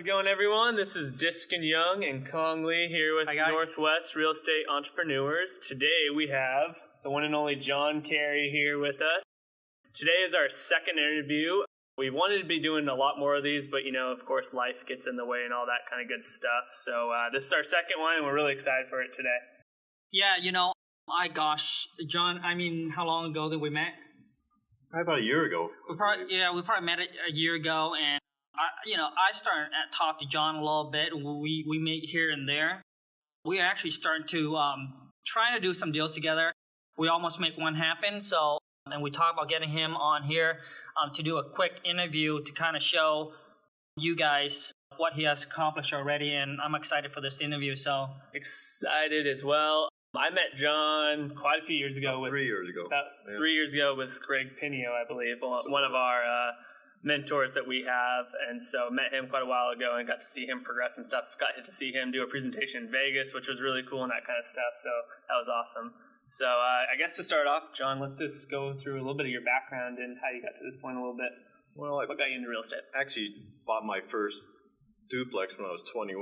it going, everyone? This is Diskin and Khang here with Northwest Real Estate Entrepreneurs. Today we have the one and only John Carey here with us. Today is our second interview. We wanted to be doing a lot more of these, but of course, life gets in the way and all that kind of good stuff. So this is our second one, and we're really excited for it today. Yeah, John, how long ago did we met? Probably about a year ago. We probably met a year ago, and I started to talk to John a little bit. We meet here and there. We are actually starting to trying to do some deals together. We almost make one happen. And we talk about getting him on here to do a quick interview to kind of show you guys what he has accomplished already. And I'm excited for this interview. So excited as well. I met John quite a few years ago. About 3 years ago. About 3 years ago with Greg Pinio, I believe, one of our mentors that we have. And so met him quite a while ago and got to see him progress and stuff. Got to see him do a presentation in Vegas, which was really cool and that kind of stuff. So that was awesome. So I guess to start off, John, let's just go through a little bit of your background and how you got to this point a little bit. Well, what got you into real estate? I actually bought my first duplex when I was 21.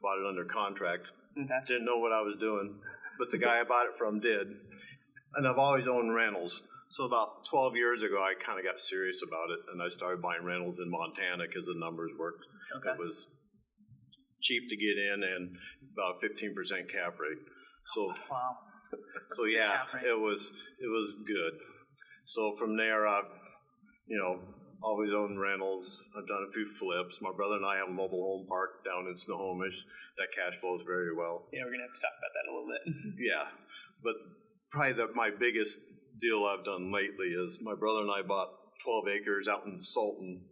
Bought it under contract. Okay. Didn't know what I was doing, but the guy I bought it from did. And I've always owned rentals. So about 12 years ago, I kind of got serious about it, and I started buying rentals in Montana because the numbers worked. Okay. It was cheap to get in and about 15% cap rate. So, wow. So yeah, it was good. So from there, I've always owned rentals. I've done a few flips. My brother and I have a mobile home park down in Snohomish that cash flows very well. Yeah, we're gonna have to talk about that a little bit. Yeah, but probably my biggest deal I've done lately is my brother and I bought 12 acres out in Sultan,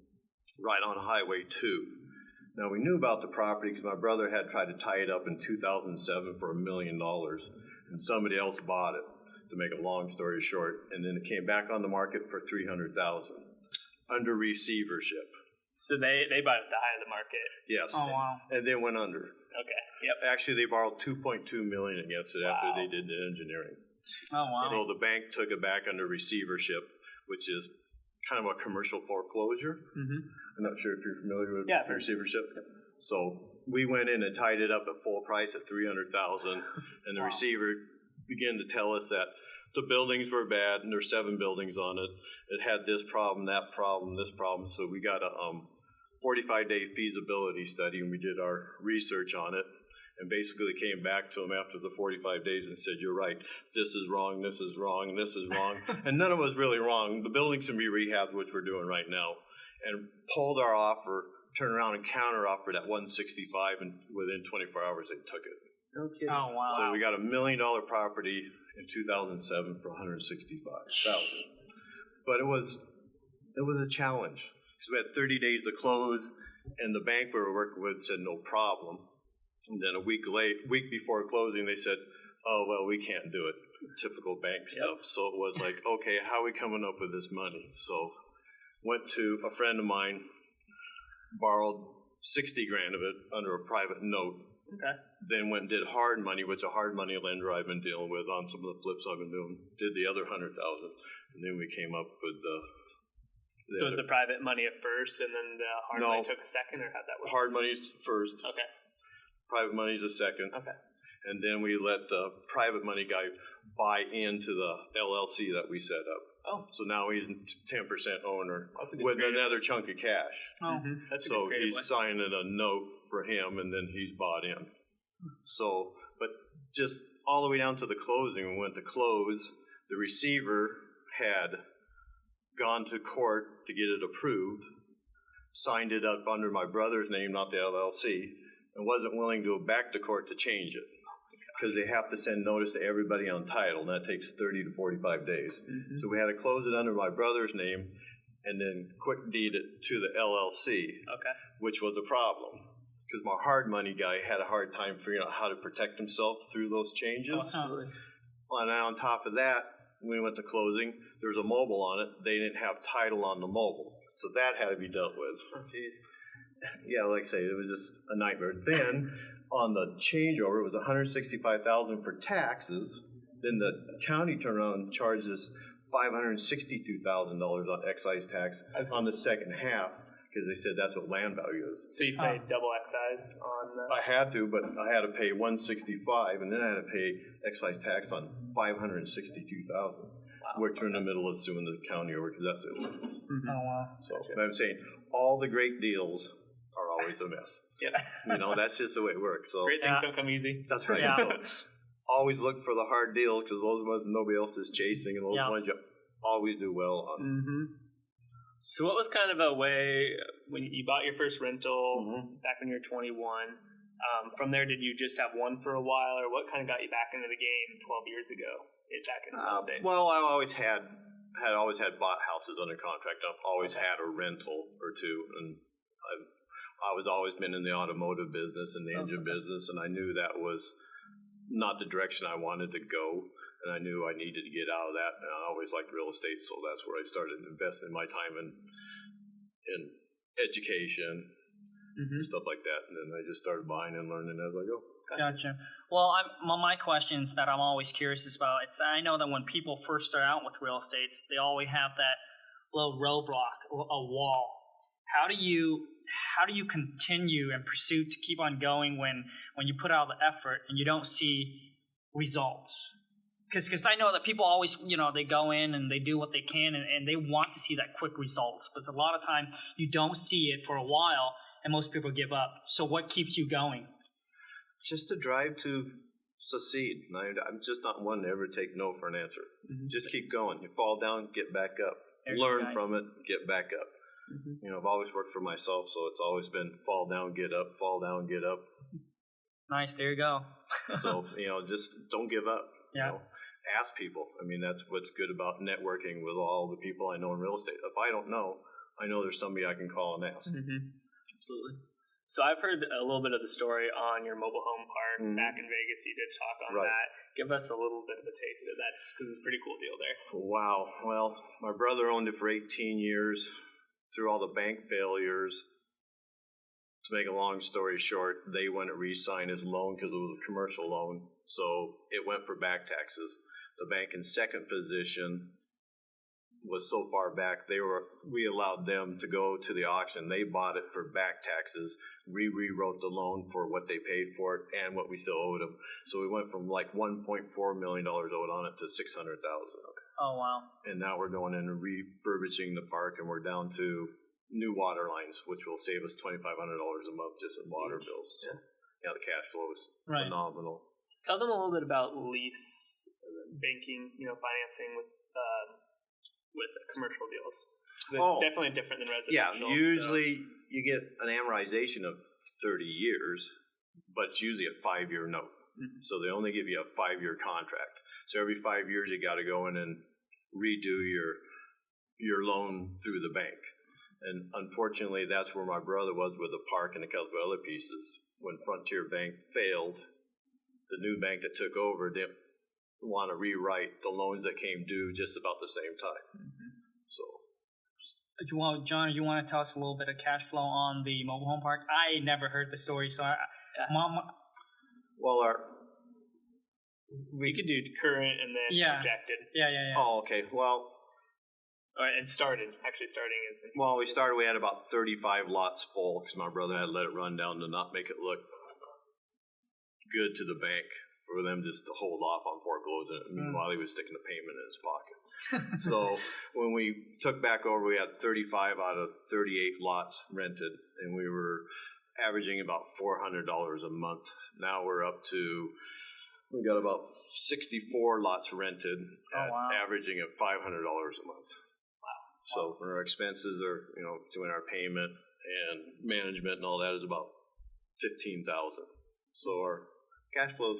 right on Highway 2. Now we knew about the property because my brother had tried to tie it up in 2007 for $1 million. And somebody else bought it, to make a long story short, and then it came back on the market for $300,000 under receivership. So they bought it at the high of the market. Yes. Oh wow. And then went under. Okay. Yep. Actually, they borrowed $2.2 million against it after they did the engineering. Oh wow. So the bank took it back under receivership, which is kind of a commercial foreclosure. Mm-hmm. I'm not sure if you're familiar with receivership. Yep. So we went in and tied it up at full price at $300,000, and the receiver began to tell us that the buildings were bad, and there's 7 buildings on it. It had this problem, that problem, this problem. So we got a 45-day feasibility study, and we did our research on it, and basically came back to them after the 45 days and said, "You're right. This is wrong. This is wrong. And this is wrong." And none of it was really wrong. The buildings can be rehabbed, which we're doing right now, and pulled our offer. Turned around and counter-offered at $165, and within 24 hours they took it. No kidding. Oh wow. So we got a $1 million property in 2007 for $165,000. But it was a challenge because we had 30 days to close, and the bank we were working with said no problem. And then a week before closing, they said, "Oh well, we can't do it." Typical bank stuff. So it was like, okay, how are we coming up with this money? So went to a friend of mine. Borrowed $60,000 of it under a private note. Okay. Then went and did hard money, which a hard money lender I've been dealing with on some of the flips I've been doing. Did the other $100,000, and then we came up with the. So was the private money at first, and then the hard money took a second, or how'd that work? Hard money's first. Okay. Private money's a second. Okay. And then we let the private money guy buy into the LLC that we set up. Oh. So now he's 10% owner with creative. another chunk of cash. Oh. Mm-hmm. That's a So good he's way. signing a note for him, and then he's bought in. So, but just all the way down to the closing, we went to close. The receiver had gone to court to get it approved, signed it up under my brother's name, not the LLC, and wasn't willing to go back to court to change it. Because they have to send notice to everybody on title, and that takes 30 to 45 days. Mm-hmm. So we had to close it under my brother's name and then quick deed it to the LLC, which was a problem. Because my hard money guy had a hard time figuring out how to protect himself through those changes. Absolutely. And on top of that, when we went to closing, there was a mobile on it. They didn't have title on the mobile. So that had to be dealt with. Oh, jeez. Yeah, like I say, it was just a nightmare. Then on the changeover, it was $165,000 for taxes. Then the county turned around and charged us $562,000 on excise tax on the second half. because they said that's what land value is. So you paid double excise on the... I had to, but I had to pay $165, and then I had to pay excise tax on $562,000, which we're in the middle of suing the county over because that's illegal. Oh, wow. So I'm saying all the great deals are always a mess. Yeah. That's just the way it works. So Great things don't come easy. that's right. Yeah. So always look for the hard deal because those ones nobody else is chasing, and those ones you always do well on. Mm-hmm. So what was kind of a way, when you bought your first rental back when you were 21, from there did you just have one for a while, or what kind of got you back into the game 12 years ago back in real estate? Well, I always had bought houses under contract. I've always had a rental or two, and I was always been in the automotive business and the engine business, and I knew that was not the direction I wanted to go. And I knew I needed to get out of that, and I always liked real estate, so that's where I started investing my time in education and stuff like that. And then I just started buying and learning as I go. Gotcha. Well, my questions that I'm always curious about, I know that when people first start out with real estate, they always have that little roadblock, a wall. How do you continue and pursue to keep on going when you put out the effort and you don't see results? Because I know that people always, they go in and they do what they can and they want to see that quick results. But a lot of time you don't see it for a while and most people give up. So what keeps you going? Just to drive to succeed. I'm just not one to ever take no for an answer. Just keep going. You fall down, get back up. Learn from it, get back up. I've always worked for myself, so it's always been fall down, get up, fall down, get up. Nice, there you go. So, just don't give up. Yeah. Ask people. That's what's good about networking with all the people I know in real estate. If I don't know, I know there's somebody I can call and ask. Absolutely. So I've heard a little bit of the story on your mobile home park back in Vegas. You did talk on that. Give us a little bit of a taste of that, just because it's a pretty cool deal there. Wow. Well, my brother owned it for 18 years through all the bank failures. To make a long story short, they wouldn't re-sign his loan because it was a commercial loan. So it went for back taxes. The bank in second position was so far back, we allowed them to go to the auction. They bought it for back taxes. We rewrote the loan for what they paid for it and what we still owed them. So we went from like $1.4 million owed on it to $600,000. Oh, wow. And now we're going in and refurbishing the park, and we're down to new water lines, which will save us $2,500 a month just in water bills. So, the cash flow is phenomenal. Tell them a little bit about lease banking, financing with commercial deals. It's definitely different than residential. Yeah, usually you get an amortization of 30 years, but it's usually a 5-year note. So they only give you a 5-year contract. So every 5 years you got to go in and redo your loan through the bank. And unfortunately, that's where my brother was with the park and a couple of other pieces. When Frontier Bank failed, the new bank that took over didn't want to rewrite the loans that came due just about the same time. So, John, you want to tell us a little bit of cash flow on the mobile home park? I never heard the story, so well, we could do current and then projected. Yeah. Oh, okay. Well, and starting is. Well, we had about 35 lots full because my brother had let it run down to not make it look good to the bank for them just to hold off on foreclosing it. Meanwhile, he was sticking a payment in his pocket. So when we took back over, we had 35 out of 38 lots rented, and we were averaging about $400 a month. Now we're up to, we got about 64 lots rented, averaging at $500 a month. Wow. So our expenses are, doing our payment and management and all that is about $15,000. So our cash flow's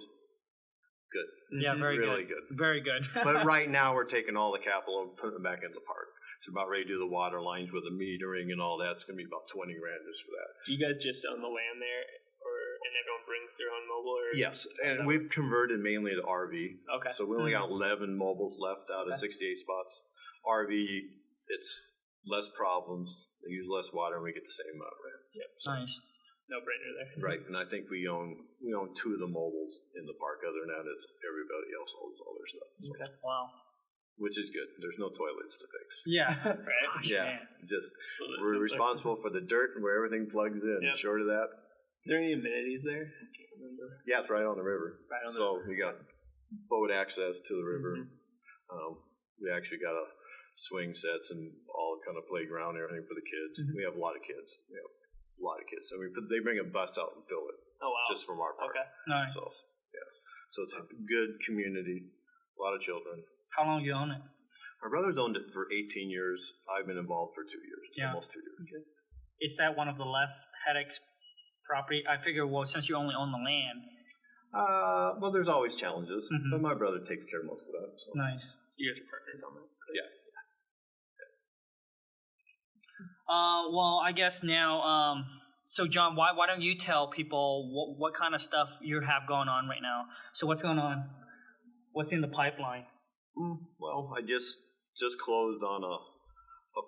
good. Yeah, really good. Very good. But right now we're taking all the capital and putting it back into the park. It's about ready to do the water lines with the metering and all that. It's going to be about $20,000 just for that. Do you guys just own the land there, and everyone brings their own mobile? Or yes, and we've converted mainly to RV. Okay. So we only got 11 mobiles left out of 68 spots. RV, it's less problems. They use less water, and we get the same amount of rent. Yep. So. Nice. No brainer there. Right, and I think we own 2 of the mobiles in the park. Other than that, it's everybody else owns all their stuff. So. Okay. Wow. which is good. There's no toilets to fix. Yeah. Right? Yeah, Man. just we're responsible for the dirt and where everything plugs in. Yep. Short of that, Is there any amenities there? I can't remember. yeah, it's right on the river. Right on the So we got boat access to the river. We actually got a swing sets and all kind of playground and everything for the kids. We have a lot of kids. We have a lot of kids. So they bring a bus out and fill it. Oh, wow. Just from our park. Okay. Nice. So yeah, so it's a good community. A lot of children. How long you own it? My brother's owned it for 18 years. I've been involved for 2 years. Yeah. Almost 2 years. Okay. Is that one of the less headaches property? I figure, well, since you only own the land. Well, there's always challenges, but my brother takes care of most of that. So. Nice. You guys are partners on that? Yeah. Well, I guess now, so John, why don't you tell people what kind of stuff you have going on right now? So what's going on? What's in the pipeline? Well, I just closed on a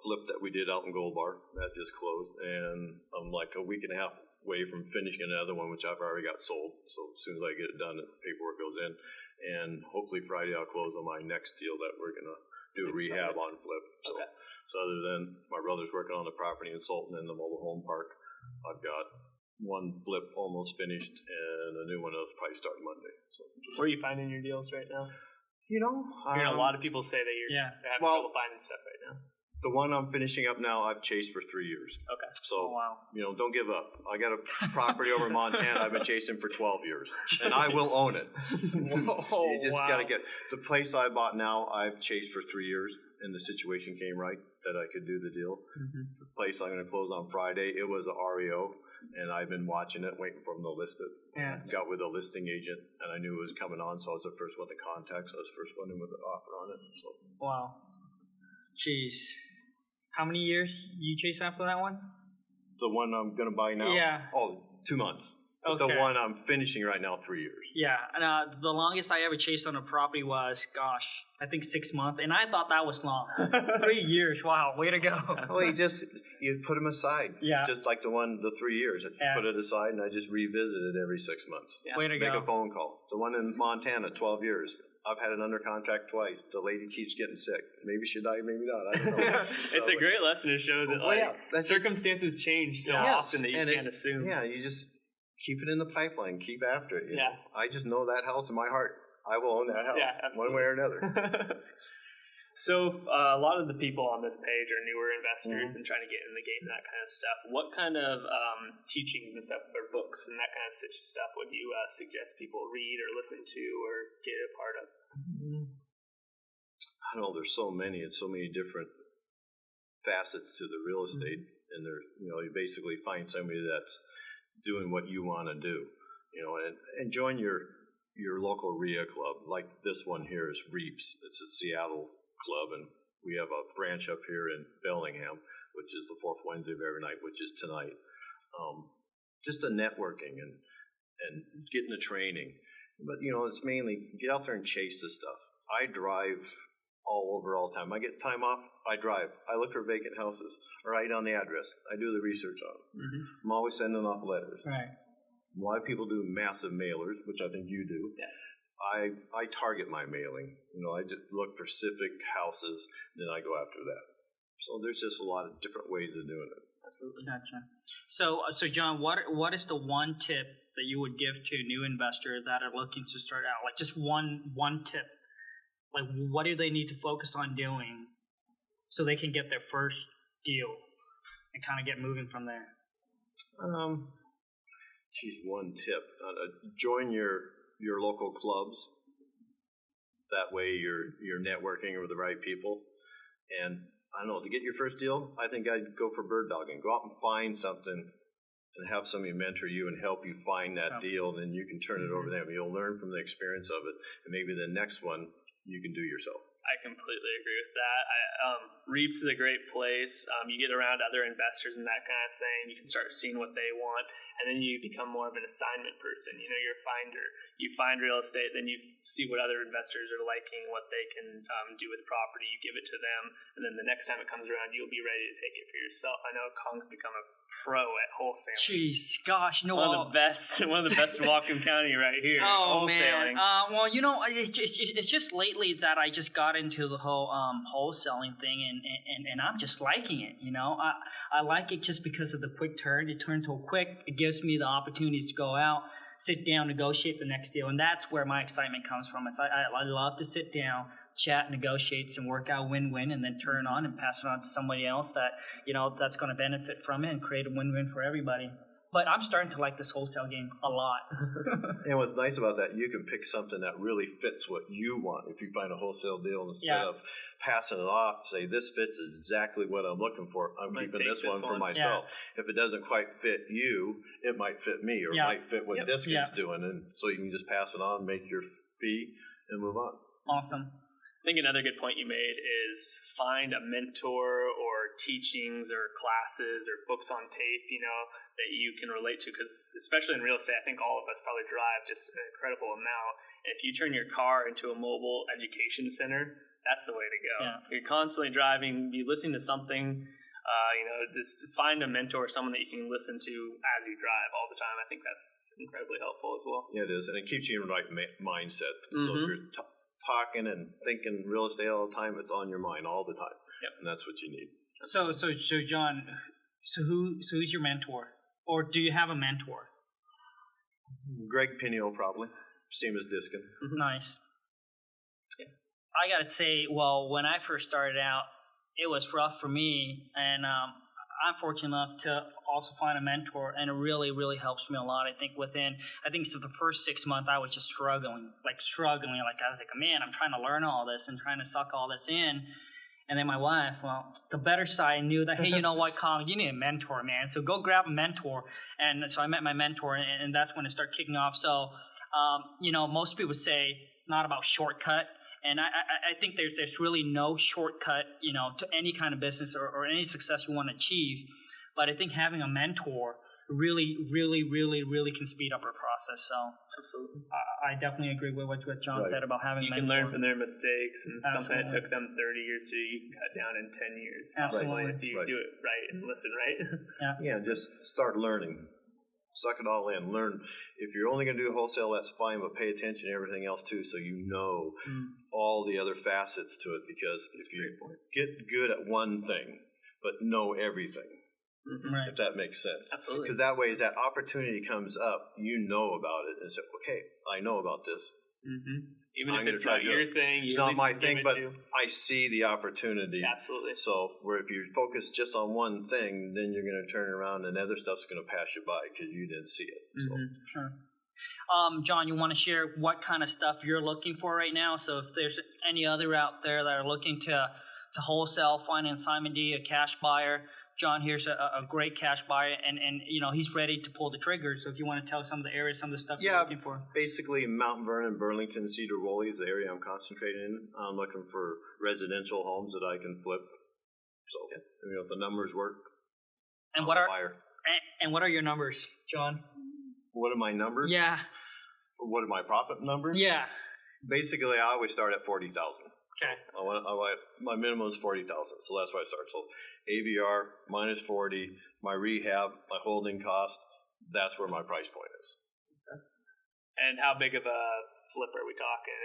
flip that we did out in Gold Bar. That just closed, and I'm like a week and a half away from finishing another one, which I've already got sold. So as soon as I get it done, the paperwork goes in, and hopefully Friday I'll close on my next deal that we're gonna do a rehab on flip. So, Okay. so other than my brother's working on the property in Sultan and the mobile home park, I've got one flip almost finished and a new one that'll probably start Monday. So Where are you finding your deals right now? you know, I'm hearing a lot of people say that you're having trouble finding stuff right now. the one I'm finishing up now, I've chased for 3 years. Okay. So, Oh, wow. don't give up. I got a property over in Montana I've been chasing for 12 years, and I will own it. Whoa, You just got to get the place I bought now. I've chased for 3 years, and the situation came right that I could do the deal. The place I'm going to close on Friday, it was a REO, and I've been watching it, waiting for them to list it. Yeah. Got with a listing agent, and I knew it was coming on, so I was the first one to contact. So I was the first one in with an offer on it. So. Wow. Jeez. How many years you chase after that one? The one I'm going to buy now? Yeah. Oh, 2 months. But Okay. the one I'm finishing right now, 3 years. Yeah, and the longest I ever chased on a property was, I think 6 months, and I thought that was long. 3 years, wow, way to go. Well, you put them aside. Yeah. Just like the 3 years. I Yeah. put it aside, and I just revisit it every 6 months. Yeah. Way to Make go. a phone call. The one in Montana, 12 years. I've had it under contract twice. The lady keeps getting sick. Maybe she died, maybe not. I don't know. It's a great lesson to show that that's circumstances change so Yes, often that you and can't assume. Yeah, you just keep it in the pipeline. Keep after it. you Yeah. know. I just know that house in my heart. I will own that house. Yeah, absolutely. one way or another. So a lot of the people on this page are newer investors and trying to get in the game and that kind of stuff. What kind of teachings and stuff or books and that kind of stuff would you suggest people read or listen to or get a part of? I don't know. There's so many and so many different facets to the real estate, and you basically find somebody that's doing what you want to do, and join your local RIA club. Like this one here is REAPS. It's a Seattle club, and we have a branch up here in Bellingham, which is the fourth Wednesday of every night, which is tonight. Just the networking and getting the training. But, it's mainly get out there and chase the stuff. I drive all over all the time. I get time off, I drive. I look for vacant houses. I write down the address. I do the research on them. I'm always sending off letters. Right. A lot of people do massive mailers, which I think you do. Yeah. I target my mailing. I just look for specific houses, then I go after that. So there's just a lot of different ways of doing it. Absolutely. Gotcha. So John, what is the one tip that you would give to new investors that are looking to start out? Like just one tip. Like what do they need to focus on doing so they can get their first deal and kind of get moving from there? One tip. Join your local clubs. That way you're networking with the right people. And I don't know, to get your first deal, I think I'd go for bird dogging. Go out and find something and have somebody mentor you and help you find that deal, then you can turn it over to them. You'll learn from the experience of it, and maybe the next one you can do yourself. I completely agree with that. REAPS is a great place. You get around other investors and that kind of thing. You can start seeing what they want, and then you become more of an assignment person. You're a finder. You find real estate, then you see what other investors are liking, what they can do with property. You give it to them, and then the next time it comes around, you'll be ready to take it for yourself. I know Khang's become a pro at wholesaling. Jeez, gosh, no. One of the best in Whatcom County right here. Oh wholesaling. man. Well, it's just lately that I just got into the whole wholesaling thing, and I'm just liking it. I like it just because of the quick turn. It turns so quick. It gives me the opportunities to go out, sit down, negotiate the next deal, and that's where my excitement comes from. I love to sit down, chat, negotiate, and work out win-win, and then turn it on and pass it on to somebody else that that's going to benefit from it and create a win-win for everybody. But I'm starting to like this wholesale game a lot. And what's nice about that, you can pick something that really fits what you want. If you find a wholesale deal, instead of passing it off, say, this fits exactly what I'm looking for. I'm keeping this one for myself. Yeah. If it doesn't quite fit you, it might fit me, or it might fit what Diskin's doing. And so you can just pass it on, make your fee, and move on. Awesome. I think another good point you made is find a mentor or teachings or classes or books on tape, that you can relate to, because especially in real estate, I think all of us probably drive just an incredible amount. If you turn your car into a mobile education center, that's the way to go. Yeah. You're constantly driving, you listen to something, just find a mentor, someone that you can listen to as you drive all the time. I think that's incredibly helpful as well. Yeah, it is, and it keeps you in the right mindset. So if you're talking and thinking real estate all the time, it's on your mind all the time. Yep. And that's what you need. So John, who's your mentor? Or do you have a mentor? Greg Pinio, probably. Same as Diskin. Nice. I got to say, well, when I first started out, it was rough for me. And I'm fortunate enough to also find a mentor. And it really, really helps me a lot. I think so the first 6 months, I was just struggling. Like I was like, man, I'm trying to learn all this and trying to suck all this in. And then my wife, the better side knew that, hey, you know what, Khang, you need a mentor, man. So go grab a mentor. And so I met my mentor, and that's when it started kicking off. So, most people say not about shortcut. And I think there's really no shortcut, to any kind of business or any success you want to achieve. But I think having a mentor really, really, really, really can speed up our process. So absolutely, I definitely agree with what John said about having. You can learn from their mistakes, and something that took them 30 years, so you can cut down in 10 years. Absolutely, if you do it right and listen right. Yeah, just start learning. Suck it all in. Learn. If you're only going to do wholesale, that's fine, but pay attention to everything else too, so you know all the other facets to it. Because if you get good at one thing, but know everything. Right. If that makes sense. Absolutely. Because that way, as that opportunity comes up, you know about it and say, okay, I know about this. Even if it's not your thing, it's not my thing, but I see the opportunity. Absolutely. So where if you focus just on one thing, then you're going to turn around and other stuff's going to pass you by because you didn't see it. So. Sure. John, you want to share what kind of stuff you're looking for right now? So if there's any other out there that are looking to wholesale, find an assignment deed, a cash buyer, John here's a great cash buyer, and he's ready to pull the trigger. So if you want to tell some of the areas, some of the stuff you're looking for. Basically Mount Vernon, Burlington, Cedar Woolley is the area I'm concentrating in. I'm looking for residential homes that I can flip. So if the numbers work, and what are your numbers, John? What are my numbers? Yeah. What are my profit numbers? Yeah. Basically, I always start at 40,000. Okay. My minimum is 40,000, so that's why I start. So AVR minus 40, my rehab, my holding cost, that's where my price point is. Okay. And how big of a flip are we talking?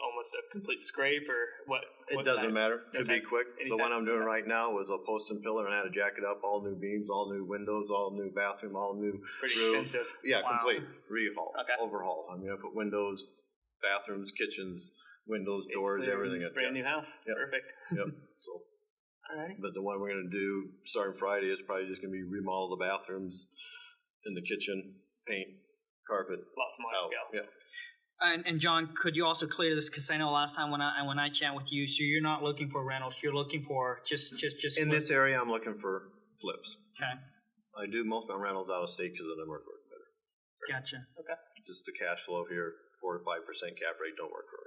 Almost a complete scrape, or what? It doesn't matter. It could be quick. The one I'm doing right now was a post and pillar, and I had to jack it up, all new beams, all new windows, all new bathroom, all new Pretty roof. extensive. Yeah, complete rehaul, overhaul. I put windows, bathrooms, kitchens, windows, doors, everything. Brand new house. Yep. Perfect. Yep. So, but the one we're going to do starting Friday is probably just going to be remodel the bathrooms, in the kitchen, paint, carpet. Lots smaller scale. Yeah. And John, could you also clear this? Because I know last time when I chat with you, so you're not looking for rentals. You're looking for just in this area. I'm looking for flips. Okay. I do most of my rentals out of state because the numbers work better. Gotcha. Okay. Just the cash flow here, 4 to 5% cap rate don't work for me.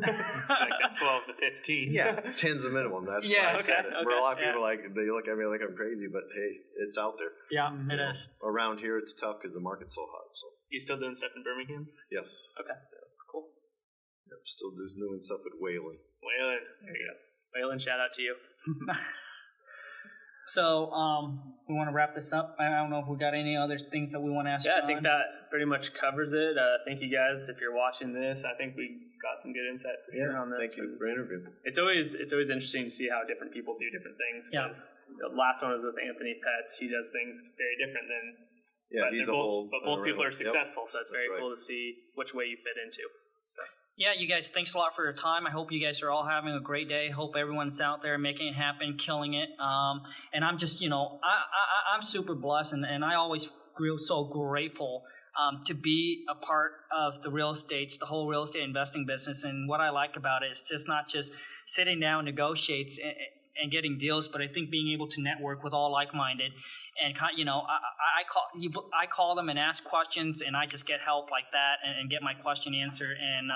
Like that 12 to 15. Yeah, 10's the minimum. That's why I said it. Where a lot of people they look at me like I'm crazy, but hey, it's out there. Yeah, it is. Around here, it's tough because the market's so hot. So. You still doing stuff in Birmingham? Yes. Okay. Cool. Yep, still doing stuff at Whalen. There you go. Whalen, shout out to you. So we want to wrap this up. I don't know if we got any other things that we want to ask. Yeah, I think that pretty much covers it. Thank you guys if you're watching this. I think we got some good insight here on this. Thank you for the interview. It's always interesting to see how different people do different things. Yeah. The last one was with Anthony Petz. He does things very different than. Yeah, he's but both people are successful, so it's very right. cool to see which way you fit into. So. Yeah, you guys, thanks a lot for your time. I hope you guys are all having a great day. Hope everyone's out there making it happen, killing it. And I'm just, I'm super blessed, and I always feel so grateful to be a part of the the whole real estate investing business. And what I like about it is just not just sitting down, negotiates, and getting deals, but I think being able to network with all like-minded. And I call them and ask questions, and I just get help like that and get my question answered. And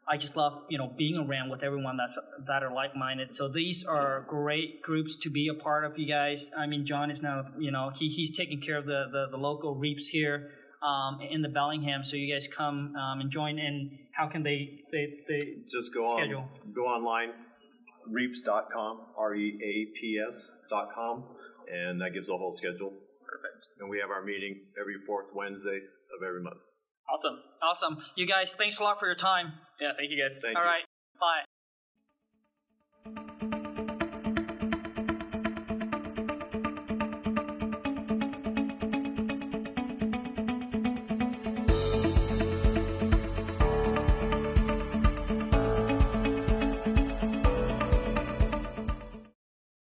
I just love being around with everyone that are like-minded. So these are great groups to be a part of, you guys. I mean, John is now he's taking care of the local REIPs here in the Bellingham. So you guys come and join. And how can they just go online, reaps.com, REAPS.com. And that gives the whole schedule. Perfect. And we have our meeting every fourth Wednesday of every month. Awesome. Awesome. You guys, thanks a lot for your time. Yeah, thank you guys. Thank All you. right. Bye.